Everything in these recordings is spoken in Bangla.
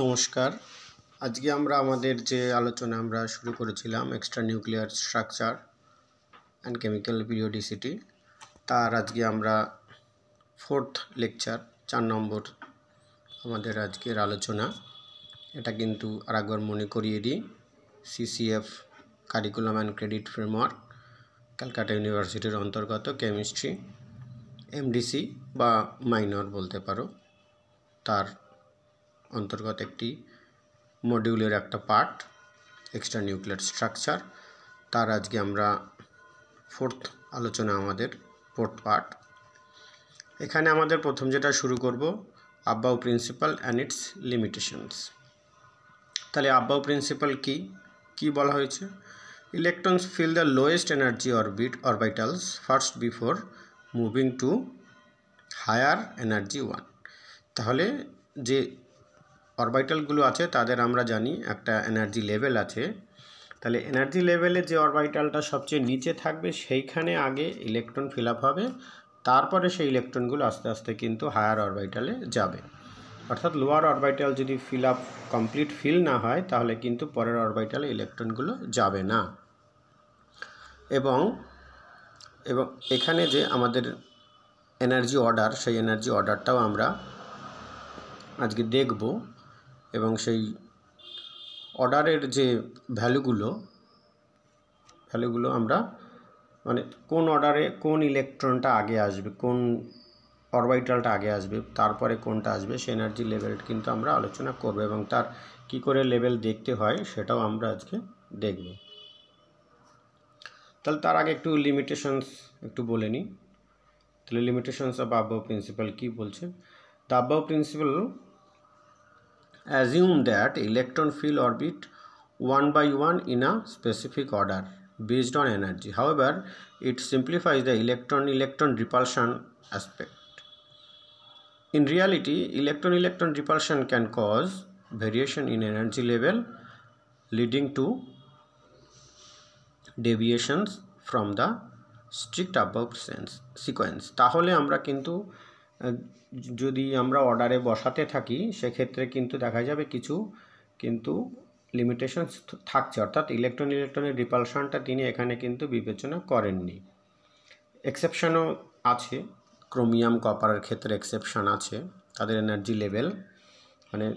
নমস্কার। আজকে আমরা আমাদের যে আলোচনা আমরা শুরু করেছিলাম extra nuclear structure and chemical periodicity, তার আজকে আমরা 4th লেকচার 4 নম্বর আমাদের আজকের আলোচনা। এটা কিন্তু আরেকবার মনে করিয়ে দিই, CCF curriculum and credit framework, Calcutta ইউনিভার্সিটির অন্তর্গত কেমিস্ট্রি এমডিসি বা মাইনর বলতে পারো, তার অন্তর্গত একটি মডিউলের একটা পার্ট এক্সট্রা নিউক্লিয়ার স্ট্রাকচার। তার আজকে আমরা 4th আলোচনা, আমাদের 4th পার্ট। এখানে আমাদের প্রথম যেটা শুরু করব, Aufbau principle and its limitations. তাহলে আবাউ প্রিন্সিপাল কি বলা হয়েছে? Electrons fill the lowest energy orbitals first before moving to higher energy 1। তাহলে যে অরবিটালগুলো আছে তাদের আমরা জানি একটা এনার্জি লেভেল আছে। তাহলে এনার্জি লেভেলে যে অরবিটালটা সবচেয়ে নিচে থাকবে সেইখানে আগে ইলেকট্রন ফিল আপ হবে, তারপরে সেই ইলেকট্রনগুলো আস্তে আস্তে কিন্তু হায়ার অরবিটালে যাবে। অর্থাৎ লোয়ার অরবিটাল যদি কমপ্লিট ফিল না হয় তাহলে কিন্তু পরের অরবিটালে ইলেকট্রনগুলো যাবে না। এবং এখানে যে আমাদের এনার্জি অর্ডার, সেই এনার্জি অর্ডারটাও আমরা আজকে দেখব, এবং সেই অর্ডারের যে ভ্যালুগুলো আমরা মানে কোন অর্ডারে কোন ইলেকট্রনটা আগে আসবে, কোন অরবিটালটা আগে আসবে, তারপরে কোনটা আসবে, সেই এনার্জি লেভেল কিন্তু আমরা আলোচনা করব, এবং তার কি করে লেভেল দেখতে হয় সেটাও আমরা আজকে দেখব। তাহলে তার আগে একটু লিমিটেশনস একটু বলে নিই। তাহলে লিমিটেশনস অফ আবাউ প্রিন্সিপাল কি বলছে? The Aufbau principle assume that electron field orbit one by one in a specific order based on energy. However, it simplifies the electron repulsion aspect. In reality, electron repulsion can cause variation in energy level, leading to deviations from the strict above sequence. তাহলে আমরা কিন্তু যদি আমরা অর্ডারে বসাতে থাকি সেক্ষেত্রে কিন্তু দেখা যাবে কিছু কিন্তু লিমিটেশনস থাকছে, অর্থাৎ ইলেকট্রনের রিপালশনটা তিনি এখানে কিন্তু বিবেচনা করেননি। এক্সেপশনও আছে, ক্রোমিয়াম কপারের ক্ষেত্রে এক্সেপশন আছে, তাদের এনার্জি লেভেল মানে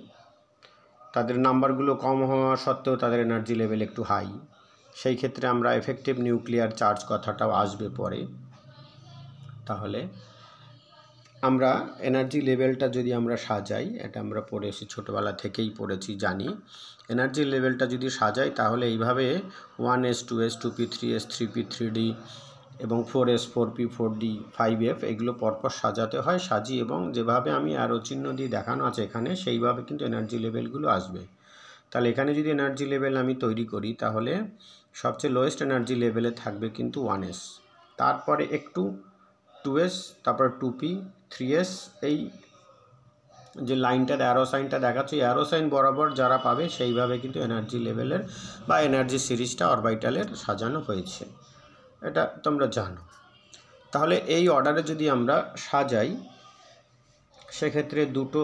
তাদের নাম্বারগুলো কম হওয়া সত্ত্বেও তাদের এনার্জি লেভেল একটু হাই। সেই ক্ষেত্রে আমরা এফেক্টিভ নিউক্লিয়ার চার্জ কথাটাও আসবে পরে। তাহলে আমরা এনার্জি লেভেলটা যদি আমরা সাজাই, এটা আমরা পড়েছি, ছোটোবেলা থেকেই পড়েছি, জানি। এনার্জি লেভেলটা যদি সাজাই তাহলে এইভাবে 1s 2s 2p 3s 3p 3d এবং 4s 4p 4d 5f এগুলো পরপর সাজাতে হয়। সাজিয়ে এবং যেভাবে আমি অ্যারো চিহ্ন দিয়ে দেখানো আছে এখানে, সেইভাবে কিন্তু এনার্জি লেভেলগুলো আসবে। তাহলে এখানে যদি এনার্জি লেভেল আমি তৈরি করি তাহলে সবচেয়ে লোয়েস্ট এনার্জি লেভেলে থাকবে কিন্তু 1s, তারপরে একটু 2s, তারপর 2p 3s। এই যে লাইনটা অ্যারো সাইনটা দেখাচ্ছে, অ্যারো সাইন বরাবর যারা পাবে সেইভাবে কিন্তু এনার্জি লেভেলের বা এনার্জি সিরিজটা অরবিটালের সাজানো হয়েছে, এটা তোমরা জানো। তাহলে এই অর্ডারে যদি আমরা সাজাই সেক্ষেত্রে দুটো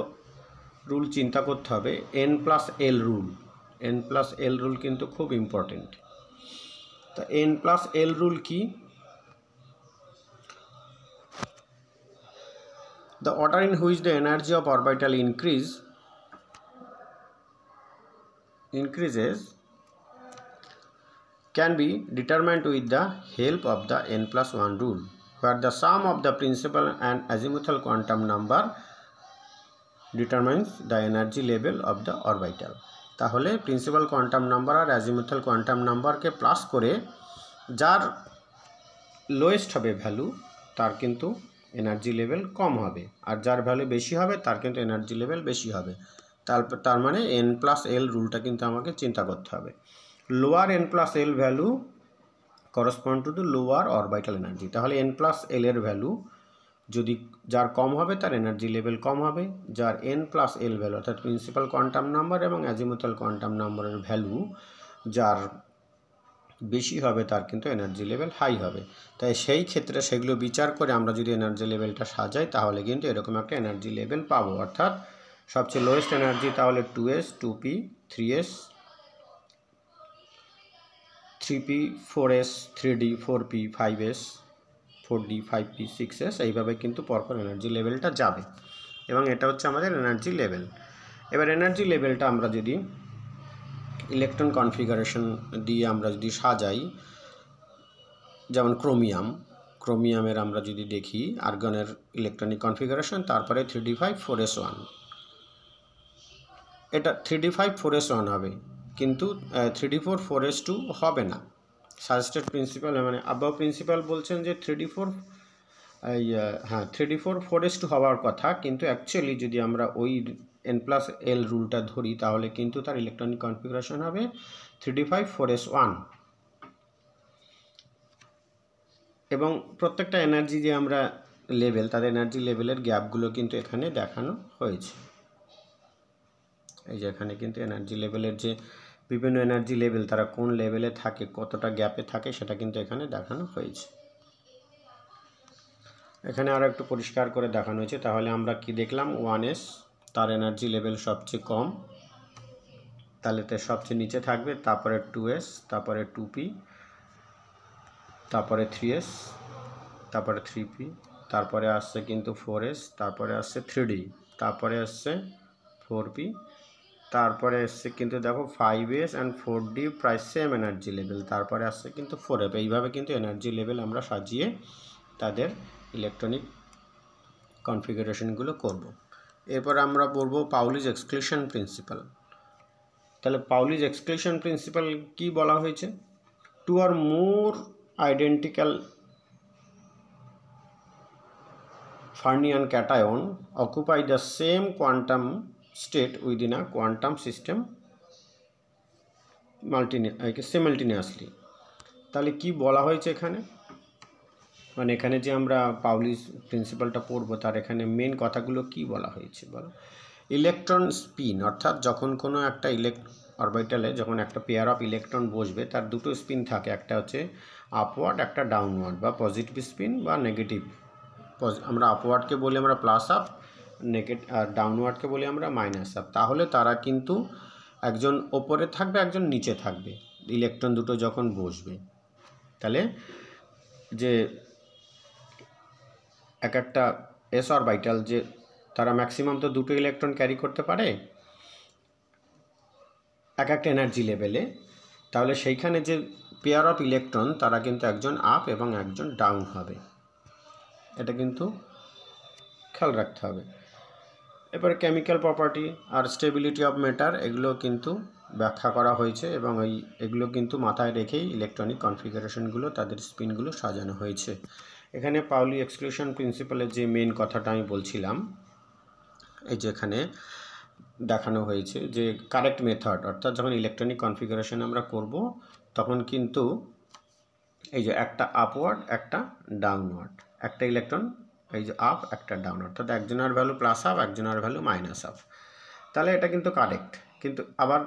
রুল চিন্তা করতে হবে। n+l রুল, n+l রুল কিন্তু খুব ইম্পর্টেন্ট। তা n+l রুল কি? The order in which the energy of orbital increases can be determined with the help of the n+1 rule, where the sum of the principal and azimuthal quantum number determines the energy level of the orbital. তাহলে প্রিন্সিপাল কোয়ান্টাম নাম্বার আর অ্যাজিমুথাল কোয়ান্টাম নাম্বারকে প্লাস করে যার লোয়েস্ট হবে ভ্যালু তার কিন্তু এনার্জি লেভেল কম হবে, আর যার ভ্যালু বেশি হবে তার কিন্তু এনার্জি লেভেল বেশি হবে। তার মানে n+l রুলটা কিন্তু আমাকে চিন্তা করতে হবে। Lower n+l value correspond to the lower orbital energy. তাহলে n+l এর ভ্যালু যদি যার কম হবে তার এনার্জি লেভেল কম হবে, যার n+l ভ্যালু অর্থাৎ প্রিন্সিপাল কোয়ান্টাম নাম্বার এবং অ্যাজিমুথাল কোয়ান্টাম নাম্বারের ভ্যালু যার বেশি হবে তার কিন্তু এনার্জি লেভেল হাই হবে। তাই সেই ক্ষেত্রে সেগুলো বিচার করে আমরা যদি এনার্জি লেভেলটা সাজাই তাহলে কিন্তু এরকম একটা এনার্জি লেভেল পাবো। অর্থাৎ সবচেয়ে লোয়েস্ট এনার্জি তাহলে 2s 2p 3s 3p 4s 3d 4p 5s 4d 5p 6s এইভাবে কিন্তু পরপর এনার্জি লেভেলটা যাবে এবং এটা হচ্ছে আমাদের এনার্জি লেভেল। এবার এনার্জি লেভেলটা আমরা যদি ইলেকট্রন কনফিগারেশন দিয়ে আমরা যদি সাজাই, যেমন ক্রোমিয়ামের আমরা যদি দেখি আর্গনের ইলেকট্রনিক কনফিগারেশন, তারপরে 3d5 4s1, এটা 3d5 4s1 হবে, কিন্তু 3d4 4s2 হবে না। সাজেস্টেড প্রিন্সিপাল মানে আবাভ প্রিন্সিপাল বলছেন যে 3d4 3d4 4s2 হওয়ার কথা, কিন্তু অ্যাকচুয়ালি যদি আমরা ওই n+l রুলটা ধরি তাহলে কিন্তু তার ইলেকট্রনিক কনফিগারেশন হবে 3d5 4s1। এবং প্রত্যেকটা এনার্জি যে আমরা লেভেল, তাদের এনার্জি লেভেলের গ্যাপগুলো কিন্তু এখানে দেখানো হয়েছে। এই যে এখানে কিন্তু এনার্জি লেভেলের যে বিভিন্ন এনার্জি লেভেল তারা কোন লেভেলে থাকে, কতটা গ্যাপে থাকে, সেটা কিন্তু এখানে দেখানো হয়েছে। এখানে আরও একটু পরিষ্কার করে দেখানো হয়েছে। তাহলে আমরা কি দেখলাম, 1s তার এনার্জি লেভেল সবচেয়ে কম, তাহলে তার সবচেয়ে নিচে থাকবে, তারপরে 2s, তারপরে 2p, তারপরে 3s, তারপরে 3p, তারপরে আসছে কিন্তু 4s, তারপরে আসছে 3d, তারপরে আসছে 4p, তারপরে আসছে কিন্তু দেখো 5s অ্যান্ড 4d প্রায় সেম এনার্জি লেভেল, তারপরে আসছে কিন্তু 4f। এইভাবে কিন্তু এনার্জি লেভেল আমরা সাজিয়ে তাদের ইলেকট্রনিক কনফিগারেশনগুলো করব। এরপর আমরা পড়ব পাউলিস এক্সক্লুশন প্রিন্সিপাল। তাহলে পাউলিস এক্সক্লুশন প্রিন্সিপাল কি বলা হয়েছে, 2 or more identical Fermion cation occupy the same quantum state within a quantum system simultaneously। তাহলে কি বলা হয়েছে এখানে, মানে এখানে যে আমরা পাউলিস প্রিন্সিপালটা পড়বো তার এখানে মেন কথাগুলো কি বলা হয়েছে বলো। ইলেকট্রন স্পিন, অর্থাৎ যখন কোনো একটা অরবিটালে যখন একটা পেয়ার অফ ইলেকট্রন বসবে তার দুটো স্পিন থাকে, একটা হচ্ছে আপওয়ার্ড, একটা ডাউনওয়ার্ড, বা পজিটিভ স্পিন বা নেগেটিভ। আমরা আপওয়ার্ডকে বলি আমরা প্লাস আপ, আর ডাউনওয়ার্ডকে বলি আমরা মাইনাস আপ। তাহলে তারা কিন্তু একজন ওপরে থাকবে, একজন নিচে থাকবে ইলেকট্রন দুটো যখন বসবে। তাহলে যে একটা এস অরবিটাল যে তারা ম্যাক্সিমাম তো দুটো ইলেকট্রন ক্যারি করতে পারে এক একটা এনার্জি লেভেলে, তাহলে সেইখানে যে পেয়ার অফ ইলেকট্রন তারা কিন্তু একজন আপ এবং একজন ডাউন হবে, এটা কিন্তু খেয়াল রাখতে হবে। এরপরে কেমিক্যাল প্রপার্টি আর স্টেবিলিটি অফ ম্যাটার এগুলো কিন্তু ব্যাখ্যা করা হয়েছে, এবং এগুলো কিন্তু মাথায় রেখেই ইলেকট্রনিক কনফিগারেশনগুলো তাদের স্পিনগুলো সাজানো হয়েছে। এখানে পাউলি এক্সক্লুশন প্রিন্সিপালের যে মেন কথাটা আমি বলছিলাম, এই যে এখানে দেখানো হয়েছে যে কারেক্ট মেথড, অর্থাৎ যখন ইলেকট্রনিক কনফিগারেশন আমরা করব তখন কিন্তু এই যে একটা আপওয়ার্ড একটা ডাউনওয়ার্ড, একটা ইলেকট্রন এই যে আপ একটা ডাউন, অর্থাৎ একজনের ভ্যালু প্লাস আপ একজনের ভ্যালু মাইনাস আপ, তাহলে এটা কিন্তু কারেক্ট। কিন্তু আবার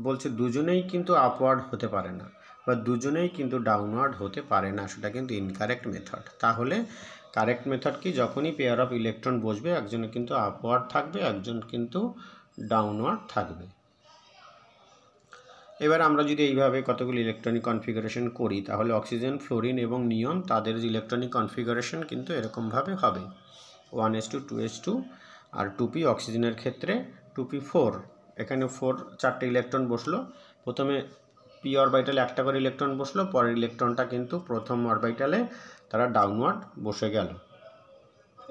বলছে দুজনেই কিন্তু আপওয়ার্ড হতে পারে না বা দুজনেই কিন্তু ডাউনওয়ার্ড হতে পারে না, সেটা কিন্তু ইনকারেক্ট মেথড। তাহলে কারেক্ট মেথড কি, যখনই পেয়ার অফ ইলেকট্রন বসবে একজন কিন্তু আপওয়ার্ড থাকবে, একজন কিন্তু ডাউনওয়ার্ড থাকবে। এবার আমরা যদি এইভাবে কতগুলি ইলেকট্রনিক কনফিগারেশন করি তাহলে অক্সিজেন, ফ্লোরিন এবং নিয়ন তাদের ইলেকট্রনিক কনফিগারেশন কিন্তু এরকমভাবে হবে 1s2 2s2, আর 2p অক্সিজেনের ক্ষেত্রে 2p4। এখানে 4 ইলেকট্রন বসলো, প্রথমে পি অরবিটালে একটা করে ইলেকট্রন বসলো, পরের ইলেকট্রনটা কিন্তু প্রথম অরবিটালে তারা ডাউনওয়ার্ড বসে গেল।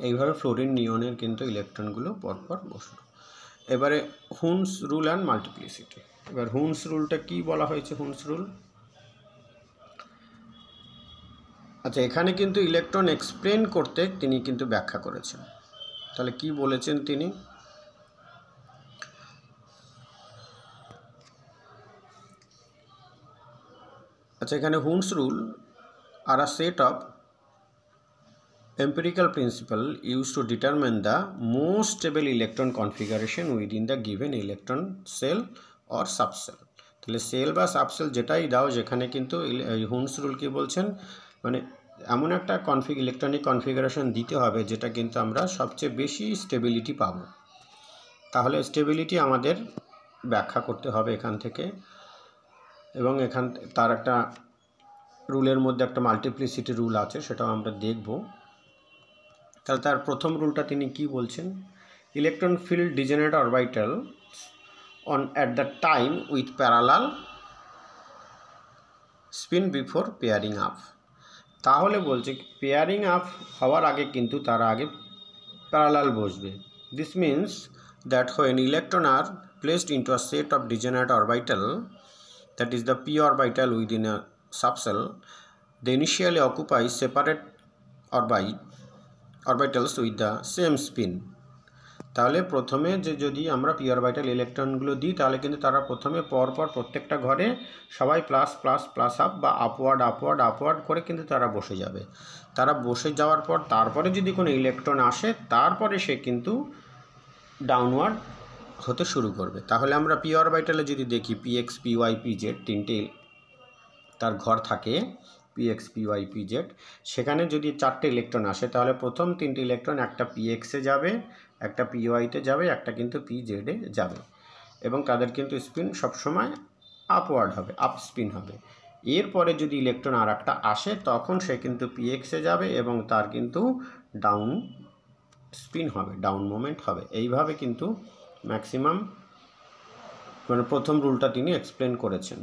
এইভাবে ফ্লোরিন নিয়নের কিন্তু ইলেকট্রনগুলো পরপর বসলো। এবারে হুনস রুল অ্যান্ড মাল্টিপ্লিসিটি। এবার হুনস রুলটা কি বলা হয়েছে, হুনস রুল, আচ্ছা এখানে কিন্তু ইলেকট্রন এক্সপ্লেন করতে তিনি কিন্তু ব্যাখ্যা করেছেন। তাহলে কি বলেছেন তিনি, আচ্ছা এখানে হুনস রুল আর a set of empirical principle used to determine the most stable electron configuration within the given electron cell or subcell। তাহলে সেল বা সাবসেল যেটাই দাও, যেখানে কিন্তু হুনস রুল কি বলছেন, মানে এমন একটা ইলেকট্রনিক কনফিগারেশন দিতে হবে যেটা কিন্তু আমরা সবচেয়ে বেশি স্টেবিলিটি পাবো। তাহলে স্টেবিলিটি আমাদের ব্যাখ্যা করতে হবে এখান থেকে, এবং এখান তার একটা রুলের মধ্যে একটা মাল্টিপ্লিসিটি রুল আছে, সেটাও আমরা দেখব। তাহলে তার প্রথম রুলটা তিনি কি বলছেন, electron field degenerate orbital on at the time with parallel spin before pairing up. তাহলে বলছে পেয়ারিং আপ হওয়ার আগে কিন্তু তার আগে প্যারালাল বসবে। This means that when electron R placed into a set of degenerate orbital, that is the p orbital within a subcell, they initially occupy separate orbitals with the same spin. তাহলে প্রথমে যে যদি আমরা p orbital ইলেকট্রনগুলো দিই তাহলে কিন্তু তারা প্রথমে পরপর প্রত্যেকটা ঘরে সবাই প্লাস প্লাস প্লাস আপ বা আপওয়ার্ড আপওয়ার্ড আপওয়ার্ড করে কিন্তু তারা বসে যাবে। তারা বসে যাওয়ার পর তারপরে যদি কোনো ইলেকট্রন আসে তারপরে সে কিন্তু ডাউনওয়ার্ড হতে শুরু করবে। তাহলে আমরা p অরবিটালে যদি দেখি px py pz তিনটে তার ঘর থাকে, px py pz, সেখানে যদি চারটে ইলেকট্রন আসে তাহলে প্রথম তিনটে ইলেকট্রন একটা px এ যাবে, একটা py তে যাবে, একটা কিন্তু pz এ যাবে, এবং তাদের কিন্তু স্পিন সবসময় আপওয়ার্ড হবে, আপ স্পিন হবে। এরপরে যদি ইলেকট্রন আর একটা আসে তখন সে কিন্তু px এ যাবে এবং তার কিন্তু ডাউন স্পিন হবে, ডাউন মোমেন্ট হবে। এইভাবে কিন্তু ম্যাক্সিমাম মানে প্রথম রুলটা তিনি এক্সপ্লেন করেছেন।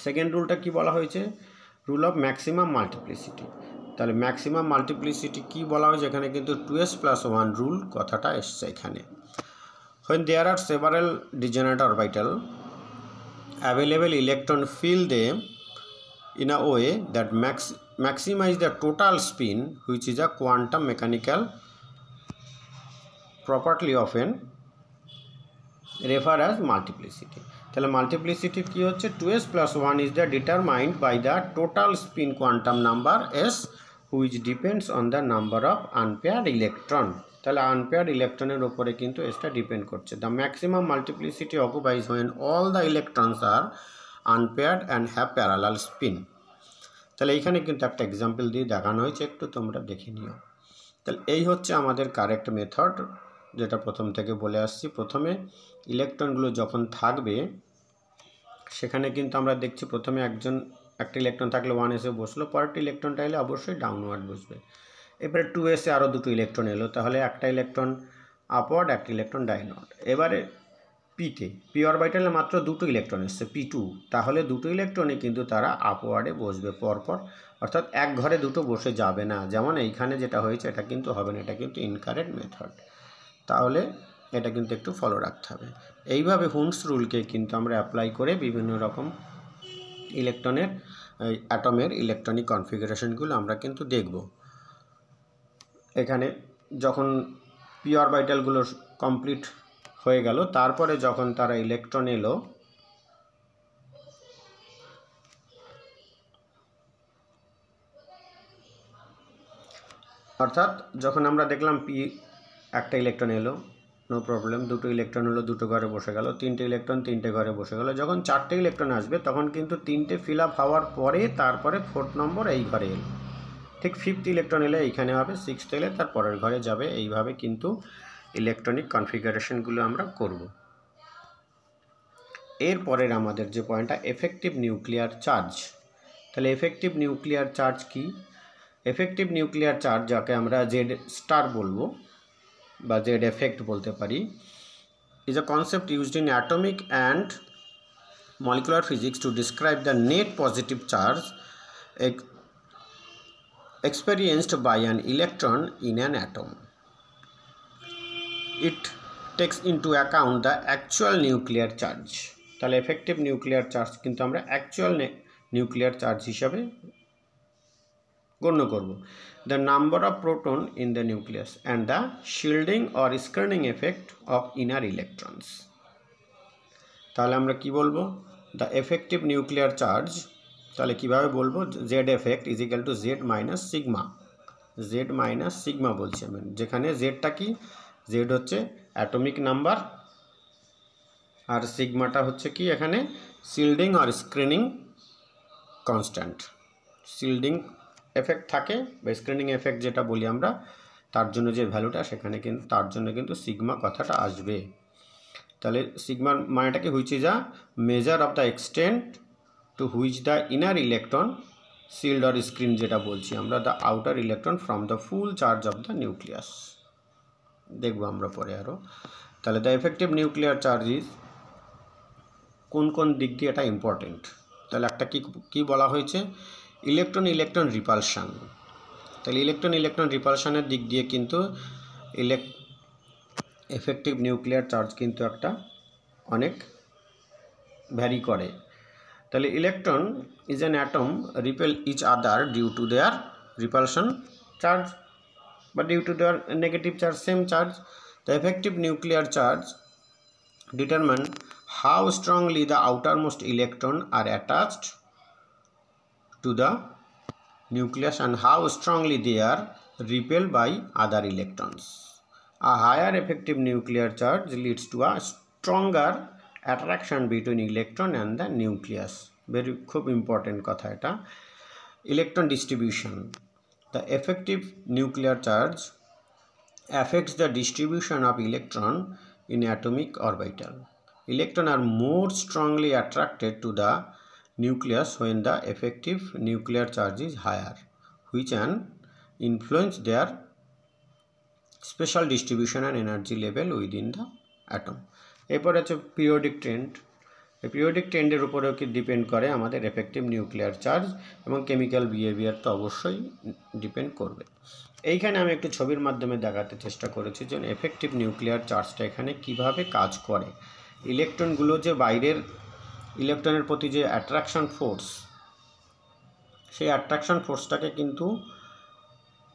সেকেন্ড রুলটা কি বলা হয়েছে, রুল অফ ম্যাক্সিমাম মাল্টিপ্লিসিটি। তাহলে ম্যাক্সিমাম মাল্টিপ্লিসিটি কি বলা হয়েছে, এখানে কিন্তু 2s+1 রুল কথাটা এসছে এখানে। when there are several degenerate orbital available, electron fill them in a way that maximize the total spin, which is a quantum mechanical property often refer as multiplicity. তাহলে মাল্টিপ্লিসিটি কি হচ্ছে, 2s+1 is the determined by the total spin quantum number s, which depends on the number of unpaired electron. তাহলে আনপেয়ার্ড ইলেকট্রনের উপরে কিন্তু এসটা ডিপেন্ড করছে। The maximum multiplicity occupies when all the electrons are unpaired and have parallel spin. তাহলে এইখানে কিন্তু একটা এক্সাম্পল দিয়ে দেখানো হয়েছে, একটু তোমরা দেখে নিও। তাহলে এই হচ্ছে আমাদের কারেক্ট মেথড, যেটা প্রথম থেকে বলে আসছি। প্রথমে ইলেকট্রনগুলো যখন থাকবে সেখানে কিন্তু আমরা দেখছি প্রথমে একটা ইলেকট্রন থাকলে 1s এ বসলো, পরেরটি ইলেকট্রনটা এলে অবশ্যই ডাউনওয়ার্ড বসবে। এবারে 2s এ আরও দুটো ইলেকট্রন এলো, তাহলে একটা ইলেকট্রন আপওয়ার্ড, একটা ইলেকট্রন ডাউনওয়ার্ড। এবারে p অরবিটালে মাত্র দুটো ইলেকট্রন এসছে, p2, তাহলে দুটো ইলেকট্রনে কিন্তু তারা আপওয়ার্ডে বসবে পরপর, অর্থাৎ এক ঘরে দুটো বসে যাবে না, যেমন এইখানে যেটা হয়েছে এটা কিন্তু হবে না, এটা কিন্তু ইনকারেক্ট মেথড। তাহলে এটা কিন্তু একটু ফলো রাখতে হবে। এইভাবে হুন্স রুলকে কিন্তু আমরা অ্যাপ্লাই করে বিভিন্ন রকম ইলেকট্রনের অ্যাটমের ইলেকট্রনিক কনফিগারেশনগুলো আমরা কিন্তু দেখব। এখানে যখন p অরবিটালগুলো কমপ্লিট হয়ে গেল, তারপরে যখন তারা ইলেকট্রন এলো, অর্থাৎ যখন আমরা দেখলাম একটা ইলেকট্রন এলো, নো প্রবলেম, দুটো ইলেকট্রন হলো, দুটো ঘরে বসে গেল, তিনটে ইলেকট্রন তিনটে ঘরে বসে গেল। যখন চারটে ইলেকট্রন আসবে তখন কিন্তু তিনটে ফিল আপ হওয়ার পরে তারপরে 4th নম্বর এই ঘরে এলো, ঠিক 5th ইলেকট্রন এলে এইখানে হবে, 6th এলে তার পরের ঘরে যাবে। এইভাবে কিন্তু ইলেকট্রনিক কনফিগারেশনগুলো আমরা করব। এরপরের আমাদের যে পয়েন্টটা, এফেক্টিভ নিউক্লিয়ার চার্জ। তাহলে এফেক্টিভ নিউক্লিয়ার চার্জ কি? এফেক্টিভ নিউক্লিয়ার চার্জ, যাকে আমরা জেড স্টার বলবো বা জেড এফেক্ট বলতে পারি, is a concept used in atomic and molecular physics to describe the net positive charge experienced by an electron in an atom. It takes into account the actual nuclear charge. তাহলে এফেক্টিভ নিউক্লিয়ার চার্জ কিন্তু আমরা অ্যাকচুয়াল নিউক্লিয়ার চার্জ হিসাবে গণ্য করব। The number of proton in the nucleus and the shielding or screening effect of inner electrons. তাহলে আমরা কি বলবো, the effective nuclear charge, তাহলে কিভাবে বলবো, z effect is equal to z minus sigma, z minus sigma বলছি আমি, যেখানে zটা কি, z হচ্ছে অ্যাটমিক নাম্বার আর সিগমাটা হচ্ছে কি এখানে শিল্ডিং আর স্ক্রিনিং কনস্ট্যান্ট। শিল্ডিং এফেক্ট থাকে বা স্ক্রিনিং এফেক্ট যেটা বলি আমরা, তার জন্য যে ভ্যালুটা সেখানে কিন্তু তার জন্য কিন্তু সিগমা কথাটা আসবে। তাহলে সিগমার মানেটা কি, which is a measure of the extent to which the inner electron shield or screen, যেটা বলছি আমরা, the outer electron from the full charge of the nucleus. দেখবো আমরা পরে আরও। তাহলে the effective nuclear charge is, কোন কোন দিক দিয়ে এটা ইম্পর্টেন্ট। তাহলে একটা কি বলা হয়েছে, ইলেকট্রন ইলেকট্রন রিপালশান। তাহলে ইলেকট্রন ইলেকট্রন রিপালশানের দিক দিয়ে কিন্তু এফেক্টিভ নিউক্লিয়ার চার্জ কিন্তু একটা অনেক ভ্যারি করে। তাহলে electron is an atom repel each other due to their repulsion charge বা due to their negative charge, same charge. The effective nuclear charge determine how strongly the outermost electron are attached to the nucleus and how strongly they are repelled by other electrons. A higher effective nuclear charge leads to a stronger attraction between electron and the nucleus. Very খুব important কথা এটা। Electron distribution. The effective nuclear charge affects the distribution of electron in atomic orbital. Electrons are more strongly attracted to the nucleus when the effective nuclear charge is higher, which can influence their special distribution and energy level within the atom. এরপর আছে পিরিয়ডিক ট্রেন্ড। এই পিরিয়ডিক ট্রেন্ডের উপরেও কি ডিপেন্ড করে আমাদের এফেক্টিভ নিউক্লিয়ার চার্জ, এবং কেমিক্যাল বিহেভিয়ার তো অবশ্যই ডিপেন্ড করবে। এইখানে আমি একটু ছবির মাধ্যমে দেখাতে চেষ্টা করেছি যে এফেক্টিভ নিউক্লিয়ার চার্জটা এখানে কিভাবে কাজ করে। ইলেকট্রনগুলো যে বাইরের ইলেকট্রনের প্রতি যে অ্যাট্রাকশন ফোর্স, সেই অ্যাট্রাকশন ফোর্সটাকে কিন্তু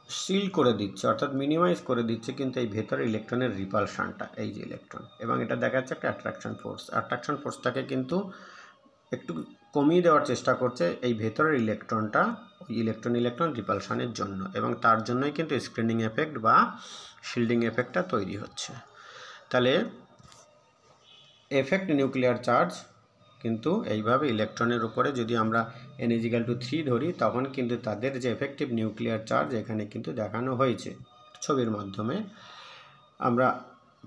সিল করে দিচ্ছে, অর্থাৎ মিনিমাইজ করে দিচ্ছে কিন্তু এই ভেতরে ইলেকট্রনের রিপালশনটা, এই যে ইলেকট্রন, এবং এটা দেখা যাচ্ছে একটা অ্যাট্রাকশন ফোর্স। অ্যাট্রাকশন ফোর্সটাকে কিন্তু একটু কমিয়ে দেওয়ার চেষ্টা করছে এই ভেতরের ইলেকট্রনটা ওই ইলেকট্রন রিপালশনের জন্য, এবং তার জন্যই কিন্তু স্ক্রিনিং এফেক্ট বা শিল্ডিং এফেক্টটা তৈরি হচ্ছে। তাহলে এফেক্ট নিউক্লিয়ার চার্জ কিন্তু এইভাবে ইলেকট্রনের উপরে যদি আমরা n=3 ধরি, তখন কিন্তু তাদের যে এফেক্টিভ নিউক্লিয়ার চার্জ এখানে কিন্তু দেখানো হয়েছে ছবির মাধ্যমে, আমরা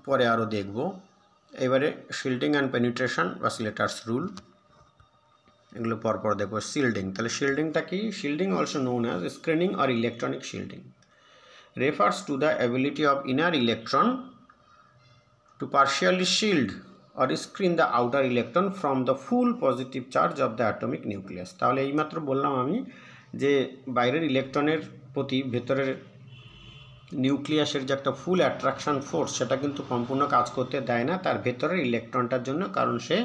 পরে আরও দেখব। এবারে শিল্ডিং অ্যান্ড পেনিট্রেশন বা স্লেটার্স রুল, এগুলো পরপর দেখবো। শিল্ডিং, তাহলে শিল্ডিংটা কি? Shielding also known as screening or electronic shielding refers to the ability of inner electron to partially shield or screen the outer electron from the full positive charge of the atomic nucleus. তাহলে এইমাত্র বললাম আমি যে বাইরের ইলেকট্রনের প্রতি ভেতরের নিউক্লিয়াসের যে একটা ফুল অ্যাট্রাকশন ফোর্স, সেটা কিন্তু সম্পূর্ণ কাজ করতে দেয় না তার ভেতরের ইলেকট্রনটার জন্য, কারণ সে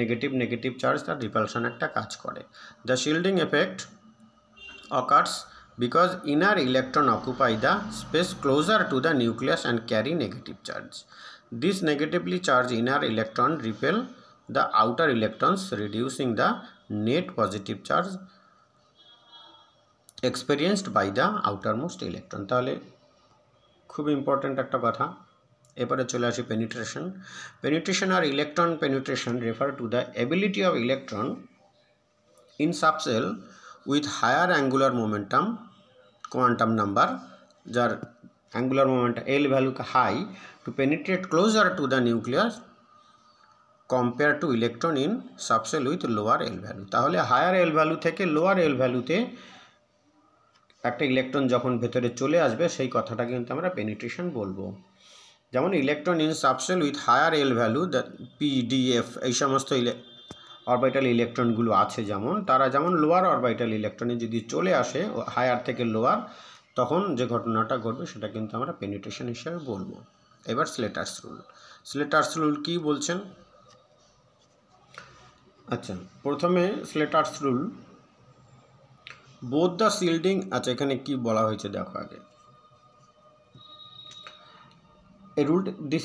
নেগেটিভ চার্জ, তার রিপালশন একটা কাজ করে। The shielding effect occurs because inner electron occupy the space closer to the nucleus and carry negative charge. This negatively charged inner electron repel the outer electrons, reducing the net positive charge experienced by the outermost electron. তাহলে খুব ইম্পর্টেন্ট একটা কথা। এরপরে চলে আসি পেনিট্রেশন। পেনিট্রেশন আর electron penetration refer to the ability of electron in subshell with higher angular momentum quantum number, যার angular momentum L value high, to penetrate closer to the nucleus compared to electron in subcell with lower L value. তাহলে higher L value থেকে lower L valueতে একটা ইলেকট্রন যখন ভেতরে চলে আসবে, সেই কথাটা কিন্তু আমরা পেনিট্রেশন বলবো। যেমন electron in subshell with higher L value, PDF, এই সমস্ত অরবিটাল ইলেকট্রনগুলো আছে, যেমন তারা যেমন লোয়ার অরবিটাল ইলেকট্রনে যদি চলে আসে হায়ার থেকে লোয়ার, তখন যে ঘটনাটা ঘটবে সেটা কিন্তু আমরা পেনিট্রেশন হিসেবে বলবো। এবার স্লেটার্স রুল। স্লেটার্স রুল কি বলছেন? আচ্ছা, প্রথমে স্লেটার্স রুল, বোথ দ্য শিল্ডিং, আচ্ছা এখানে কি বলা হয়েছে দেখো আগে। This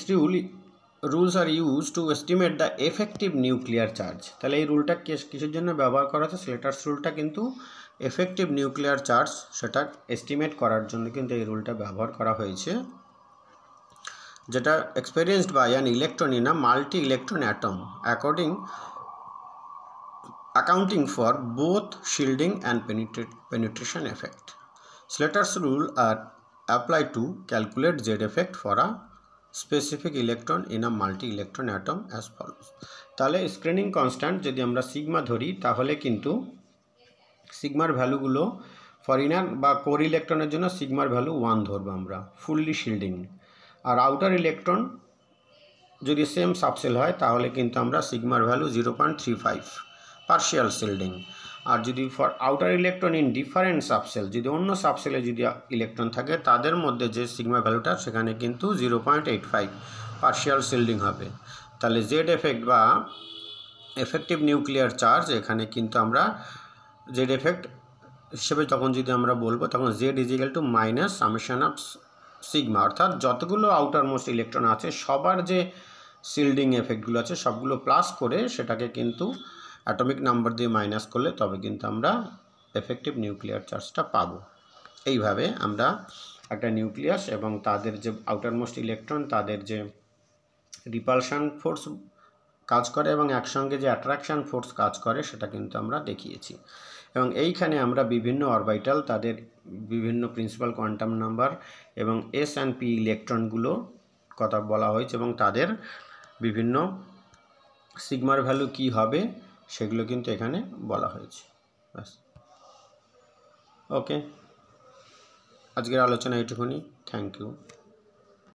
rules are used to estimate the effective nuclear charge. তাহলে এই রুলটা কিসের জন্য ব্যবহার করা হচ্ছে? স্লেটার্স রুলটা কিন্তু এফেক্টিভ নিউক্লিয়ার চার্জ সেটা এস্টিমেট করার জন্য কিন্তু এই রুলটা ব্যবহার করা হয়েছে, যেটা experienced by an electron in a multi electron atom accounting for both shielding and penetration effect. Slater's rule are apply to calculate Z effect for a specific electron in a multi-electron atom as follows. তাহলে স্ক্রিনিং কনস্ট্যান্ট যদি আমরা সিগমা ধরি তাহলে কিন্তু সিগমার ভ্যালুগুলো ফর ইনার বা কোর ইলেকট্রনের জন্য সিগমার ভ্যালু 1 ধরবো আমরা, ফুললি শিল্ডিং। আর আউটার ইলেকট্রন যদি সেম সাবসেল হয় তাহলে কিন্তু আমরা সিগমার ভ্যালু 0.35 পার্শিয়াল শিল্ডিং। আর যদি for outer electron in different subshell, যদি অন্য সাবসেলে যদি ইলেকট্রন থাকে তাদের মধ্যে যে সিগমা ভ্যালুটা সেখানে কিন্তু 0.85 পার্শিয়াল শিল্ডিং হবে। তাহলে জেড এফেক্ট বা এফেক্টিভ নিউক্লিয়ার চার্জ এখানে কিন্তু আমরা জেড এফেক্ট হিসেবে তখন যদি আমরা বলবো তখন Z equal to minus summation of sigma, অর্থাৎ যতগুলো আউটার মোস্ট ইলেকট্রন আছে সবার যে শিল্ডিং এফেক্টগুলো আছে সবগুলো প্লাস করে সেটাকে কিন্তু অ্যাটমিক নাম্বার দিয়ে মাইনাস করলে তবে কিন্তু আমরা এফেক্টিভ নিউক্লিয়ার চার্জটা পাবো। এইভাবে আমরা একটা নিউক্লিয়াস এবং তাদের যে আউটার মোস্ট ইলেকট্রন তাদের যে রিপালশন ফোর্স কাজ করে এবং একসঙ্গে যে অ্যাট্রাকশান ফোর্স কাজ করে সেটা কিন্তু আমরা দেখিয়েছি। এবং এইখানে আমরা বিভিন্ন অরবিটাল তাদের বিভিন্ন প্রিন্সিপাল কোয়ান্টাম নাম্বার এবং এস অ্যান্ড পি ইলেকট্রনগুলো কথা বলা হয়েছে এবং তাদের বিভিন্ন সিগমার ভ্যালু কি হবে সেগুলো কিন্তু এখানে বলা হয়েছে। ব্যাস, ওকে, আজকের আলোচনা এইটুকুনি। Thank you.